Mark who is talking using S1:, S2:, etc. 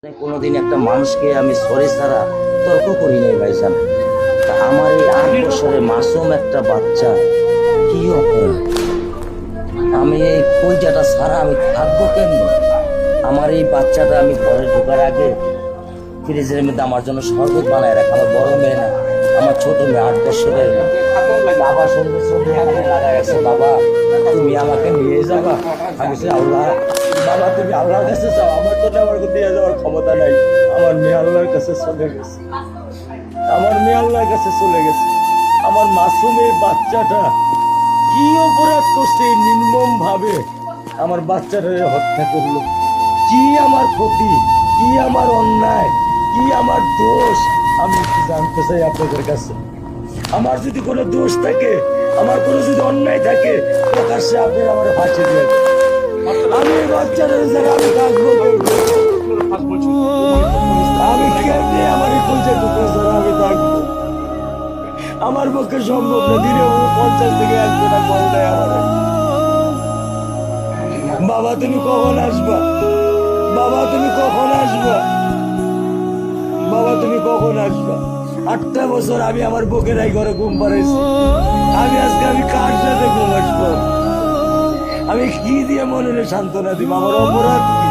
S1: কোনোদিন একটা মানুষকে আমি সরি ছাড়া তর্ক করি নাই ভাইজান। তা আমার এই 8 বছরের মাসুম একটা বাচ্চা কি অপরাধ? আমি এই কইজাটা ছাড়া আমি থাকবো কেমনি? আমার এই বাচ্চাটা আমি ঘরে ঢোকার আগে ফ্রিজের মধ্যে আমার জন্য শরবত বানায় রাখা। আমার বড় মেয়ে না, আমার ছোট মেয়ে 8 বছরের। বাবা সঙ্গে সঙ্গে এখানে লাগা গেছে, বাবা তুমি আমাকে নিয়ে যাবা। আমি বলছি, আল্লাহ বাবা তুমি আল্লাহর কাছে যাও, আমার তো আমাকে দিয়ে যাওয়ার ক্ষমতা নাই। আমার মেয়ে আল্লাহর কাছে চলে গেছে, আমার মেয়ে আল্লাহর কাছে চলে গেছে। আমার মাসুম এই বাচ্চাটা কি অপরাধ করছে নির্মম ভাবে আমার বাচ্চাটারে হত্যা করলো? কি আমার ক্ষতি, কি আমার অন্যায়, কি আমার দোষ? আমি একটু জানতে চাই আপনাদের কাছে। আমার যদি কোনো দোষ থাকে, আমার কোনো যদি অন্যায় থাকে, প্রকাশ্যে আপনি আমার ফাঁসি দিয়ে দেন। আমি এই বাচ্চার জায়গায় আমি থাকবো, আমি কেমনি আমার এই পঞ্চায়েত ছাড়া আমি থাকবো? আমার পক্ষে সম্ভব না। দিনে 50 থেকে 100 টাকা কল দেয় আমার। বাবা তুমি কখন আসবা? বাবা তুমি কখন আসবা? বাবা তুমি কখন আসবা? 8টা বছর আমি আমার বুকেরাই ঘরে ঘুম পাড়াইছি। আমি কার সাথে ঘুম আসবো? আমি কি দিয়ে মনে সান্ত্বনা দিব? আমার অপরাধ কি?